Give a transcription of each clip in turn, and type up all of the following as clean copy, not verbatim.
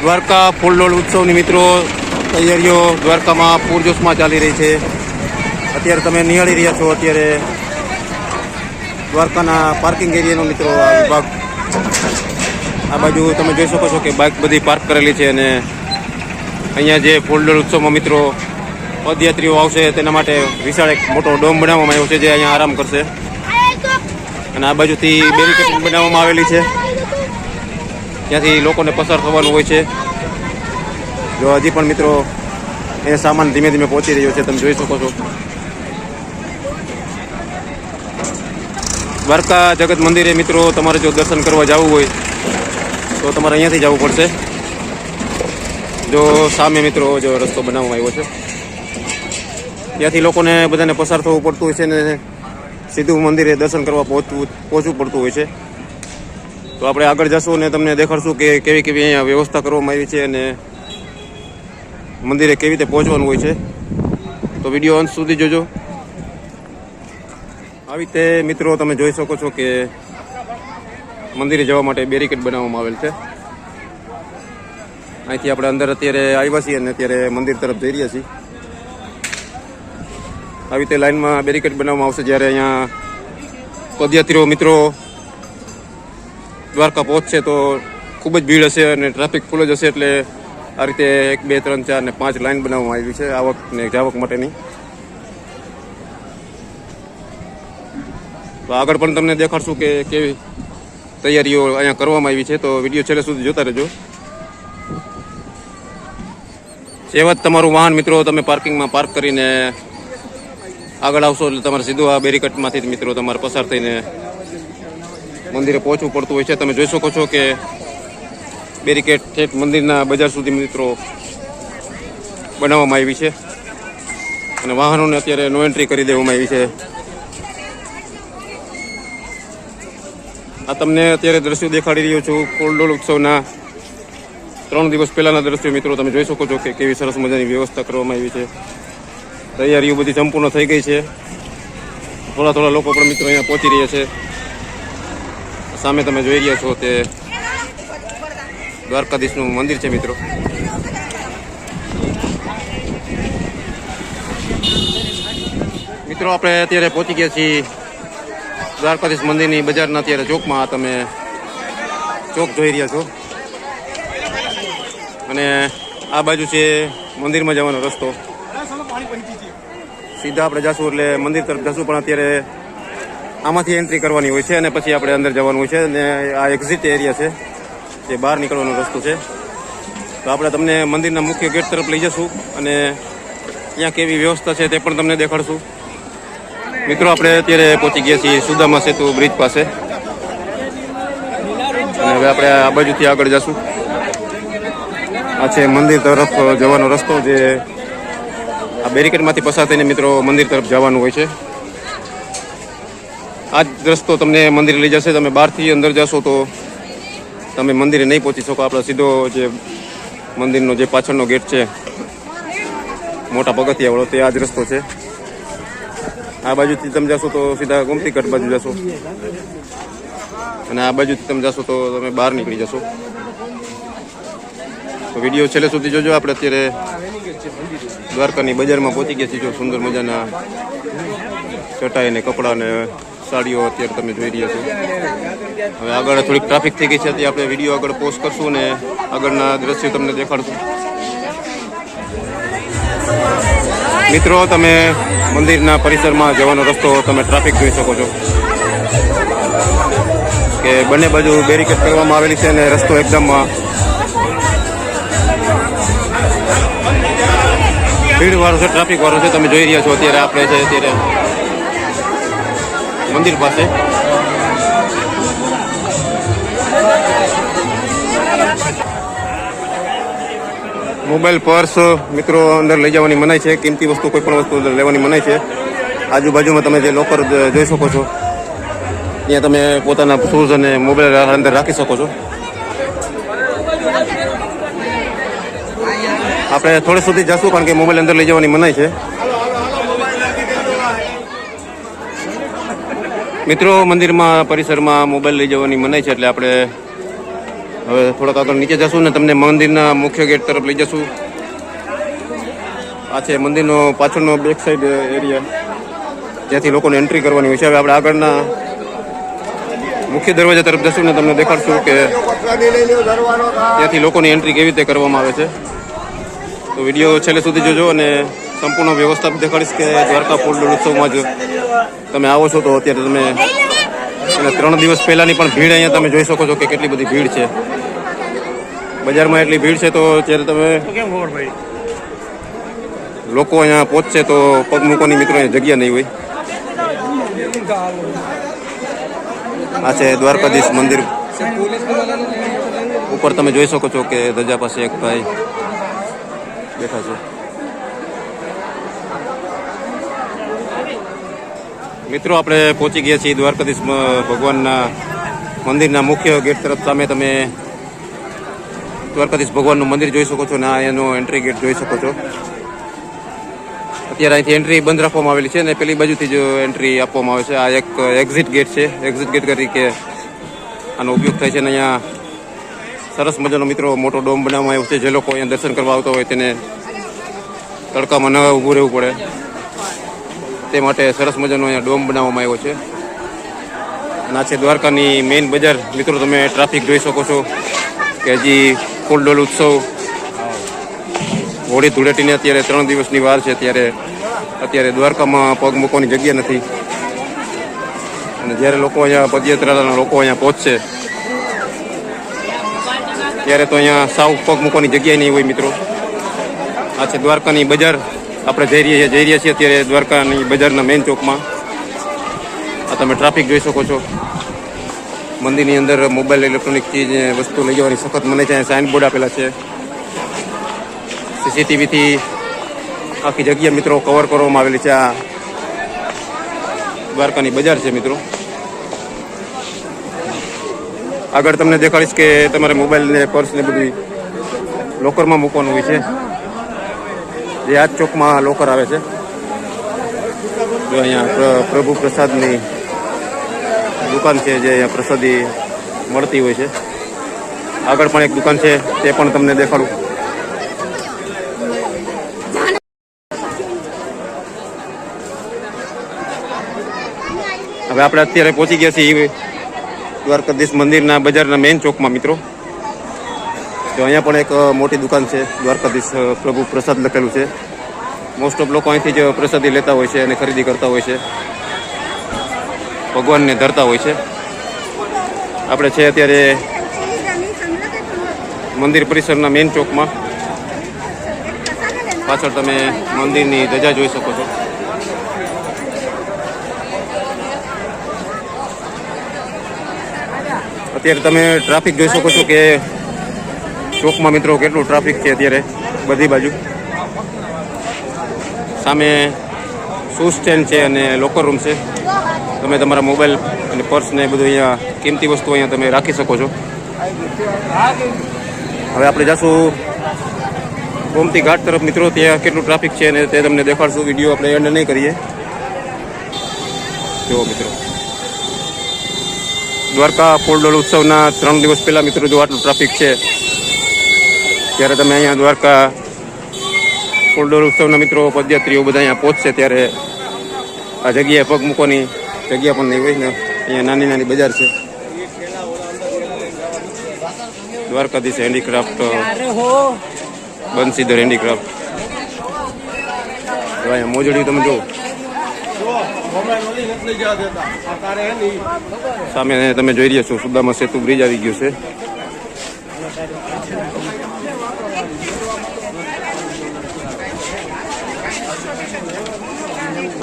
દ્વારકા ફૂલડોળ ઉત્સવની મિત્રો તૈયારીઓ દ્વારકામાં પૂરજોશમાં ચાલી રહી છે. અત્યારે તમે નિહાળી રહ્યા છો અત્યારે દ્વારકાના પાર્કિંગ એરિયાનો મિત્રો આ વિભાગ. આ બાજુ તમે જોઈ શકો છો કે બાઇક બધી પાર્ક કરેલી છે અને અહીંયા જે ફૂલડોળ ઉત્સવમાં મિત્રો પદયાત્રીઓ આવશે તેના માટે વિશાળ એક મોટો ડોમ બનાવવામાં આવ્યો છે જે અહીંયા આરામ કરશે. અને આ બાજુથી બેરિકેડિંગ બનાવવામાં આવેલી છે, ત્યાંથી લોકોને પસાર થવાનું હોય છે. જો હજી પણ મિત્રો એ સામાન ધીમે ધીમે પહોંચી રહ્યો છે, તમે જોઈ શકો છો. દ્વારકા જગત મંદિરે મિત્રો તમારે જો દર્શન કરવા જવું હોય તો તમારે અહીંયાથી જવું પડશે. જો સામે મિત્રો જો રસ્તો બનાવવામાં આવ્યો છે, ત્યાંથી લોકોને બધાને પસાર થવું પડતું હોય છે ને સીધું મંદિરે દર્શન કરવા પહોંચવું પડતું હોય છે. તો આપણે આગળ જશું અને તમને દેખાડશું કે કેવી કેવી અહીંયા વ્યવસ્થા કરવામાં આવી છે અને મંદિરે કેવી રીતે પહોંચવાનું હોય છે. તો વિડીયો અંત સુધી જોજો. આવી રીતે મિત્રો તમે જોઈ શકો છો કે મંદિરે જવા માટે બેરિકેડ બનાવવામાં આવેલ છે. અહીંથી આપણે અંદર અત્યારે આવ્યા છીએ અને અત્યારે મંદિર તરફ જઈ રહ્યા છીએ. આવી રીતે લાઇનમાં બેરિકેડ બનાવવામાં આવશે. જ્યારે અહીંયા પદયાત્રીઓ મિત્રો દ્વારકા પહોંચશે તો ખૂબ જ ભીડ હશે અને ટ્રાફિક ફૂલ જ હશે. એટલે આ રીતે 1 2 3 4 ને 5 લાઇન બનાવવામાં આવી છે આવક ને જાવક માટેની. તો આગળ પણ તમને દેખાડશું કે કેવી તૈયારીઓ અહીંયા કરવામાં આવી છે. તો વિડીયો છેલ્લે સુધી જોતા રહેજો. સેવત તમારું વાહન મિત્રો તમે પાર્કિંગમાં પાર્ક કરીને આગળ આવશો એટલે તમારે સીધું આ બેરિકેડમાંથી મિત્રો તમારે પસાર થઈને મંદિરે પહોંચવું પડતું હોય છે. તમે જોઈ શકો છો કે બેરિકેડ ઠેઠ મંદિરના બજાર સુધી મિત્રો બનાવવામાં આવી છે અને વાહનોને અત્યારે નો એન્ટ્રી કરી દેવામાં આવી છે. આ તમને અત્યારે દ્રશ્યો દેખાડી રહ્યો છું ફૂલડોળ ઉત્સવના 3 દિવસ પહેલાંના દ્રશ્યો મિત્રો. તમે જોઈ શકો છો કે કેવી સરસ મજાની વ્યવસ્થા કરવામાં આવી છે. તૈયારીઓ બધી સંપૂર્ણ થઈ ગઈ છે. થોડા લોકો પણ મિત્રો અહીંયા પહોંચી રહ્યા છે. સામે તમે જોઈ રહ્યા છો તે દ્વારકાધીશનું મંદિર છે મિત્રો. મિત્રો આપણે અત્યારે પહોંચી ગયા છીએ દ્વારકાધીશ મંદિરની બજારના અત્યારે ચોકમાં. તમે ચોક જોઈ રહ્યા છો અને આ બાજુ છે મંદિરમાં જવાનો રસ્તો. સીધા આપણે જશું એટલે મંદિર તરફ જશું, પણ અત્યારે આમાંથી એન્ટ્રી કરવાની હોય છે અને પછી આપણે અંદર જવાનું હોય છે. અને આ એક્ઝિટ એરિયા છે, જે બહાર નીકળવાનો રસ્તો છે. તો આપણે તમને મંદિરના મુખ્ય ગેટ તરફ લઈ જશું અને ત્યાં કેવી વ્યવસ્થા છે તે પણ તમને દેખાડશું. મિત્રો આપણે અત્યારે પહોંચી ગયા છીએ સુદામા સેતુ બ્રિજ પાસે અને હવે આપણે આ બાજુથી આગળ જશું. આ છે મંદિર તરફ જવાનો રસ્તો, જે આ બેરિકેડમાંથી પસાર થઈને મિત્રો મંદિર તરફ જવાનું હોય છે. આ જ રસ્તો તમને મંદિરે લઈ જશે. તમે બહારથી અંદર જશો તો તમે મંદિરે નહીં પહોંચી શકો. આપણે સીધો જે મંદિરનો જે પાછળનો ગેટ છે મોટા પગથિયાવાળો, તે આ જ રસ્તો છે. આ બાજુથી તમે જશો તો સીધા ગોમતી ઘાટ બાજુ જશો અને આ બાજુથી તમે જશો તો તમે બહાર નીકળી જશો. તો વિડીયો છેલ્લે સુધી જોજો. આપણે અત્યારે દ્વારકાની બજારમાં પહોંચી ગયા છીએ. સુંદર મજાના ચટાઈ ને કપડાં ને સાડીઓ અત્યારે તમે જોઈ રહ્યા છો. હવે આગળ થોડીક ટ્રાફિક થઈ ગઈ છે, તેથી આપણે વિડીયો આગળ પોસ્ટ કરશું અને આગળના દ્રશ્યો તમને દેખાડશું. મિત્રો તમે મંદિરના પરિસરમાં જવાનો રસ્તો તમે ટ્રાફિક જોઈ શકો છો કે બંને બાજુ બેરિકેડ કરવામાં આવેલી છે અને રસ્તો એકદમ ભીડ વાળો છે, ટ્રાફિક વાળો છે. તમે જોઈ રહ્યા છો અત્યારે આપણે છે અત્યારે મંદિર પાસે. મોબાઈલ, પર્સ મિત્રો અંદર લઈ જવાની મનાઈ છે. કિંમતી વસ્તુ કોઈ પણ વસ્તુ લેવાની મનાઈ છે. આજુબાજુમાં તમે જે લોકર જોઈ શકો છો, ત્યાં તમે પોતાના શૂઝ અને મોબાઈલ અંદર રાખી શકો છો. આપણે થોડે સુધી જશું કારણ કે મોબાઈલ અંદર લઈ જવાની મનાઈ છે. મિત્રો મંદિરમાં પરિસરમાં મોબાઈલ લઈ જવાની મનાઈ છે, એટલે આપણે હવે થોડાક આગળ નીચે જશું ને તમને મંદિરના મુખ્ય ગેટ તરફ લઈ જશું. આ છે મંદિરનો પાછળનો બેક સાઈડ એરિયા, જ્યાંથી લોકોને એન્ટ્રી કરવાની હોય છે. હવે આપણે આગળના મુખ્ય દરવાજા તરફ જશું ને તમને દેખાડશું કે ત્યાંથી લોકોની એન્ટ્રી કેવી રીતે કરવામાં આવે છે. તો વિડીયો છેલ્લે સુધી જોજો અને સંપૂર્ણ વ્યવસ્થા દેખાડીશ કે દ્વારકા ફૂલડોળ ઉત્સવમાં જ તમે આવો છો તો અત્યારે તમે અને 3 દિવસ પહેલાંની પણ ભીડ અહીંયા તમે જોઈ શકો છો કે કેટલી બધી ભીડ છે. બજારમાં એટલી ભીડ છે તો જ્યારે તમે લોકો અહીંયા પહોંચશે તો પગ મૂકવાની મિત્રો અહીંયા જગ્યા નહીં હોય. આ છે દ્વારકાધીશ મંદિર. ઉપર તમે જોઈ શકો છો કે ધજા પાસે એક ભાઈ બેઠા છે. મિત્રો આપણે પહોંચી ગયા છીએ દ્વારકાધીશ ભગવાનના મંદિરના મુખ્ય ગેટ તરફ. સામે તમે દ્વારકાધીશ ભગવાનનું મંદિર જોઈ શકો છો ને આ એનો એન્ટ્રી ગેટ જોઈ શકો છો. અત્યારે અહીંથી એન્ટ્રી બંધ રાખવામાં આવેલી છે અને પેલી બાજુથી જ એન્ટ્રી આપવામાં આવે છે. આ એક એક્ઝિટ ગેટ છે. એક્ઝિટ ગેટ તરીકે આનો ઉપયોગ થાય છે અને અહીંયા સરસ મજાનો મિત્રો મોટો ડોમ બનાવવામાં આવ્યો છે. જે લોકો અહીંયા દર્શન કરવા આવતા હોય તેને તડકામાં ન ઊભું રહેવું પડે તે માટે સરસ મજાનો અહીંયા ડોમ બનાવવામાં આવ્યો છે. અને આ છે દ્વારકાની મેઇન બજાર. મિત્રો તમે ટ્રાફિક જોઈ શકો છો કે હજી ફૂલડોળ ઉત્સવ હોળી ધૂળેટીને અત્યારે 3 દિવસની વાર છે. અત્યારે દ્વારકામાં પગ મૂકવાની જગ્યા નથી અને જ્યારે લોકો અહીંયા પદયાત્રાના લોકો અહીંયા પહોંચશે ત્યારે તો અહીંયા સાવ પગ મૂકવાની જગ્યાએ નહીં હોય. મિત્રો આ છે દ્વારકાની બજાર. આપણે જઈ રહ્યા છીએ અત્યારે દ્વારકાની બજારના મેઇન ચોકમાં. આ તમે ટ્રાફિક જોઈ શકો છો. મંદિરની અંદર મોબાઈલ ઇલેક્ટ્રોનિક ચીજ વસ્તુ લઈ જવાની સખત મને છે. સાઇનબોર્ડ આપેલા છે. સીસીટીવીથી આખી જગ્યા મિત્રો કવર કરવામાં આવેલી છે. આ દ્વારકાની બજાર છે મિત્રો. આગળ તમને દેખાડીશ કે તમારે મોબાઈલ ને પર્સ ને બધું લોકરમાં મૂકવાનું હોય છે. જે આ જ ચોકમાં લોકર આવે છે. જો અહીંયા પ્રભુ પ્રસાદની દુકાન છે જે અહીંયા પ્રસાદી મળતી હોય છે. આગળ પણ એક દુકાન છે તે પણ તમને દેખાડું. હવે આપણે અત્યારે પહોંચી ગયા છીએ દ્વારકાધીશ મંદિરના બજારના મેઇન ચોકમાં મિત્રો. તો અહીંયા પણ એક મોટી દુકાન છે. દ્વારકાધીશ પ્રભુ પ્રસાદ લખેલું છે. મોસ્ટ ઓફ લોકો અહીંથી જ પ્રસાદી લેતા હોય છે અને ખરીદી કરતા હોય છે, ભગવાનને ધરતા હોય છે. આપણે છે અત્યારે મંદિર પરિસરના મેઇન ચોકમાં. પાછળ તમે મંદિરની ધજા જોઈ શકો છો. અત્યારે તમે ટ્રાફિક જોઈ શકો છો કે ચોકમાં મિત્રો કેટલું ટ્રાફિક છે અત્યારે બધી બાજુ. સામે શૂઝ સ્ટેન્ડ છે અને લોકર રૂમ છે. તમે તમારા મોબાઈલ અને પર્સ ને બધું અહીંયા કિંમતી વસ્તુ અહીંયા તમે રાખી શકો છો. હવે આપણે જઈશું ગોમતી ઘાટ તરફ મિત્રો. ત્યાં કેટલું ટ્રાફિક છે અને તે તમને દેખાડશું. વિડીયો આપણે એન્ડ નહીં કરીએ. જુઓ મિત્રો, દ્વારકા ફૂલડોળ ઉત્સવના 3 દિવસ પહેલાં મિત્રો જો આટલું ટ્રાફિક છે ત્યારે તમે અહીંયા દ્વારકા ફૂલડોળ ઉત્સવના મિત્રો પદયાત્રીઓ બધા અહીંયા પહોંચશે ત્યારે આ જગ્યાએ પગ મૂકવાની જગ્યા પણ નહીં હોય ને. અહીંયા નાની નાની બજાર છે. Dwarkadhish handicraft, Bansidhar handicraft. અહીંયા મોજડી તમે જુઓ. સામે તમે જોઈ રહ્યા છો સુદામા સેતુ બ્રિજ આવી ગયું છે.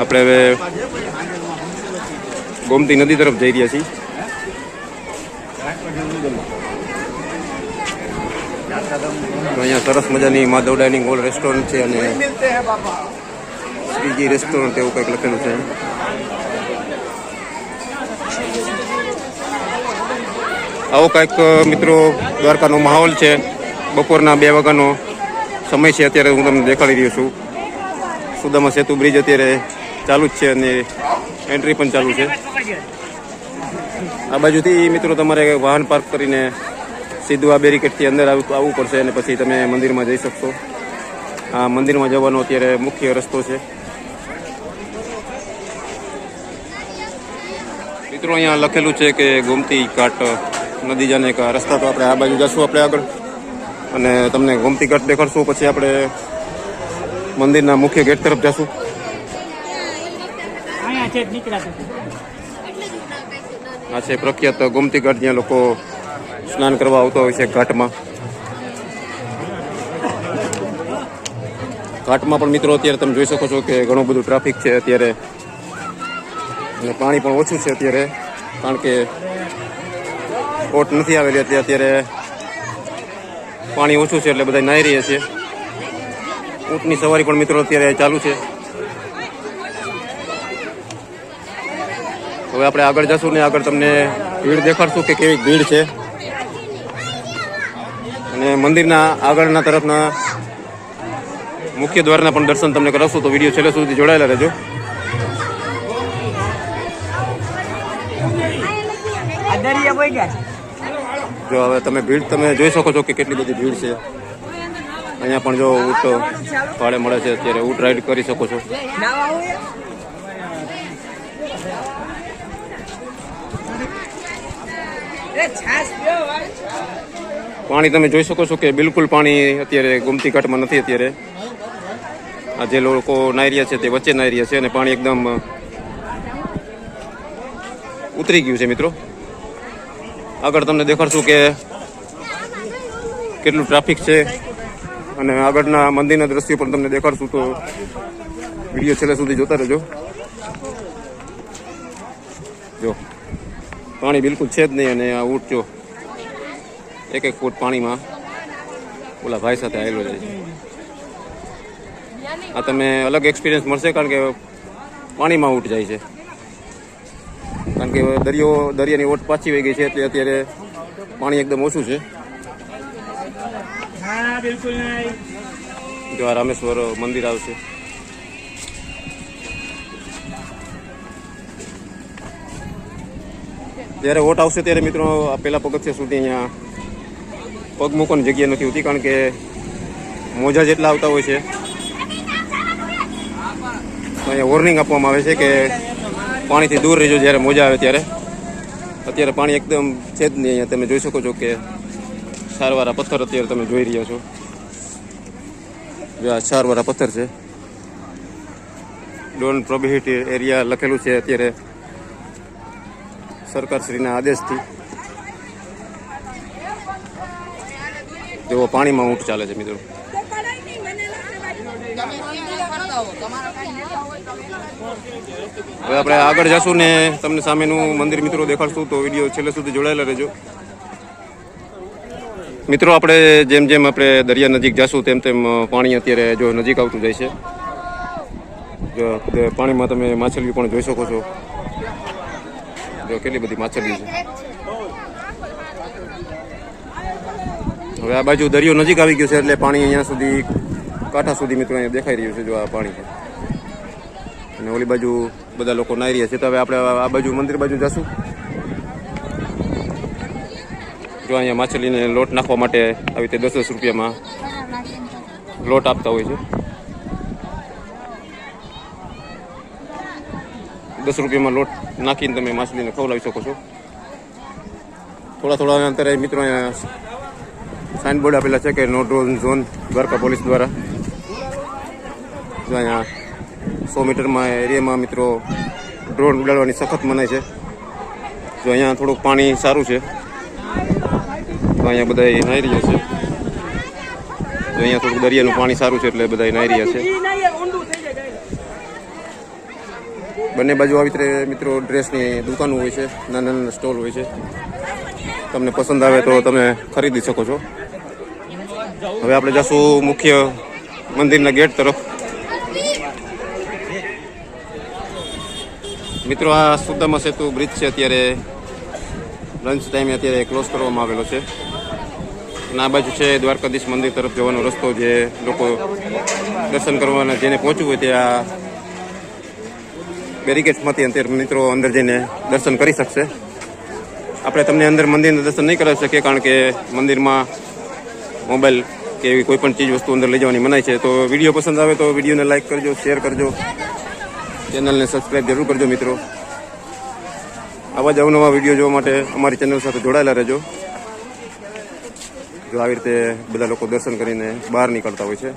આપણે હવે ગોમતી નદી તરફ જઈ રહ્યા છીએ. અહીંયા સરસ મજાની માધવ ડાઇનિંગ હોલ રેસ્ટોરન્ટ છે અને શ્રીજી રેસ્ટોરન્ટ એવું કંઈક લખેલું છે. આવો કંઈક મિત્રો દ્વારકાનો માહોલ છે. બપોરના 2 વાગ્યાનો સમય છે. અત્યારે હું તમને દેખાડી રહ્યો છું. સુદામા સેતુ બ્રિજ અત્યારે ચાલુ જ છે અને એન્ટ્રી પણ ચાલુ છે. આ બાજુથી મિત્રો તમારે વાહન પાર્ક કરીને સીધું આ બેરિકેડથી અંદર આવવું પડશે અને પછી તમે મંદિરમાં જઈ શકશો. આ મંદિરમાં જવાનો અત્યારે મુખ્ય રસ્તો છે. મિત્રો અહીંયા લખેલું છે કે ગોમતી ઘાટ નદી જાને એક રસ્તા. તો આપણે આ બાજુ જશું આપણે આગળ અને તમને ગોમતી ઘાટ દેખાડશું. પછી આપણે મંદિરના મુખ્ય ગેટ તરફ જશું. આ છે પ્રખ્યાત ગોમતી ઘાટ, જ્યાં લોકો સ્નાન કરવા આવતા હોય છે ઘાટમાં. ઘાટમાં પણ મિત્રો અત્યારે તમે જોઈ શકો છો કે ઘણું બધું ટ્રાફિક છે અત્યારે, અને પાણી પણ ઓછું છે અત્યારે, કારણ કે ઓટ નથી આવેલી એટલે અત્યારે પાણી ઓછું છે એટલે બધા નાહી રહ્યા છે. ઊંટની સવારી પણ મિત્રો અત્યારે ચાલુ છે. હવે આપણે આગળ જશું ને આગળ તમને ભીડ દેખાડશું કે કેવી ભીડ છે. અને મંદિરના આગળના તરફના મુખ્ય દ્વારના પણ દર્શન તમને કરાવશું. તો વિડીયો છેલ્લે સુધી જોડાયેલા રહેજો. જો હવે તમે ભીડ તમે જોઈ શકો છો કે કેટલી બધી ભીડ છે અહીંયા. પણ જો ઊંટ ભાડે મળે છે અત્યારે, ઊંટ રાઈડ કરી શકો છો. પાણી તમે જોઈ શકો છો કે બિલકુલ પાણી અત્યારે ગોમતી ઘાટમાં નથી. અત્યારે આ જે લોકો નાહી રહ્યા છે તે વચ્ચે નાહી રહ્યા છે અને પાણી એકદમ ઉતરી ગયું છે. મિત્રો આગળ તમને દેખાડશું કે કેટલું ટ્રાફિક છે અને આગળના મંદિરના દ્રશ્યો પણ તમને દેખાડશું. તો વિડીયો છેલ્લે સુધી જોતા રહેજો. જો પાણી બિલકુલ છે જ નહીં અને આ ઊંટ જો 1-1 ફૂટ પાણીમાં ઓલા ભાઈ સાથે આવેલો છે. આ તમે અલગ એક્સપિરિયન્સ મળશે, કારણ કે પાણીમાં ઊંટ જાય છે. કારણ કે દરિયાની ઓટ પાછી વહી ગઈ છે એટલે અત્યારે પાણી એકદમ ઓછું છે. જો આ રામેશ્વર મંદિર આવશે. જ્યારે ઓટ આવશે ત્યારે મિત્રો આ પેલા પગથિયા સુધી અહીંયા પગ મૂકવાની જગ્યા નથી હોતી, કારણ કે મોજા જેટલા આવતા હોય છે. અહીંયા વોર્નિંગ આપવામાં આવે છે કે પાણીથી દૂર રહેજો જ્યારે મોજા આવે ત્યારે. અત્યારે પાણી એકદમ છે જ નહીં. અહીંયા તમે જોઈ શકો છો કે ક્ષારવાળા પથ્થર અત્યારે તમે જોઈ રહ્યા છો. જો આ ક્ષારવાળા પથ્થર છે. ડોન્ટ પ્રોહિબિટ એરિયા લખેલું છે અત્યારે સરકારશ્રીના આદેશથી. જેવો પાણીમાં ઊંટ ચાલે છે મિત્રો. હવે આપણે આગળ જશું ને તમને સામેનું મંદિર મિત્રો દેખાડશું. તો વિડીયો છેલ્લે સુધી જોડાયેલા રહેજો. મિત્રો આપણે જેમ જેમ આપણે દરિયા નજીક જશું તેમ તેમ પાણી અત્યારે જો નજીક આવતું જાય છે. જો પાણીમાં તમે માછલીઓ પણ જોઈ શકો છો. જો કેટલી બધી માછલીઓ છે. હવે આ બાજુ દરિયો નજીક આવી ગયો છે એટલે પાણી અહીંયા સુધી કાંઠા સુધી મિત્રો અહીંયા દેખાઈ રહ્યું છે. જો આ પાણી છે અને ઓલી બાજુ બધા લોકો નાહી રહ્યા છે. તો હવે આપણે આ બાજુ મંદિર બાજુ જશું. જો અહીંયા માછલીને લોટ નાખવા માટે આવી રીતે 10-10 રૂપિયામાં લોટ આપતા હોય છે. 10 રૂપિયામાં લોટ નાખીને તમે માછલીને ખવડાવી શકો છો. થોડા અંતરે મિત્રો અહીંયા સાઇનબોર્ડ આપેલા છે કે નો ડ્રોન ઝોન દ્વારકા પોલીસ દ્વારા. જો અહીંયા 100 મીટરમાં એરિયામાં મિત્રો ડ્રોન ઉડાડવાની સખત મનાઈ છે. જો અહીંયા થોડુંક પાણી સારું છે તો અહીંયા બધા નાહી રહ્યા છે. જો અહીંયા થોડુંક દરિયાનું પાણી સારું છે એટલે બધા નાહી રહ્યા છે. બંને બાજુ આવી રીતે મિત્રો ડ્રેસની દુકાનો હોય છે, નાના સ્ટોલ હોય છે. તમને પસંદ આવે તો તમે ખરીદી શકો છો. હવે આપણે જશું મુખ્ય મંદિરના ગેટ તરફ. મિત્રો આ સુદામા સેતુ બ્રિજ છે. અત્યારે લંચ ટાઈમે અત્યારે ક્લોઝ કરવામાં આવેલો છે. અને આ બાજુ છે દ્વારકાધીશ મંદિર તરફ જવાનો રસ્તો, જે લોકો દર્શન કરવાના જેને પહોંચવું હોય ત્યાં બેરિકેડ્સમાંથી અંતે મિત્રો અંદર જઈને દર્શન કરી શકશે. આપણે તમને અંદર મંદિરના દર્શન નહીં કરાવી શકીએ, કારણ કે મંદિરમાં મોબાઈલ કે એવી કોઈ પણ ચીજ વસ્તુ અંદર લઈ જવાની મનાઈ છે. તો વિડીયો પસંદ આવે તો વિડીયોને લાઇક કરજો, શેર કરજો, ચેનલને સબસ્ક્રાઈબ જરૂર કરજો મિત્રો. આવા જ અવનવા વિડીયો જોવા માટે અમારી ચેનલ સાથે જોડાયેલા રહેજો. જો આવી રીતે બધા લોકો દર્શન કરીને બહાર નીકળતા હોય છે.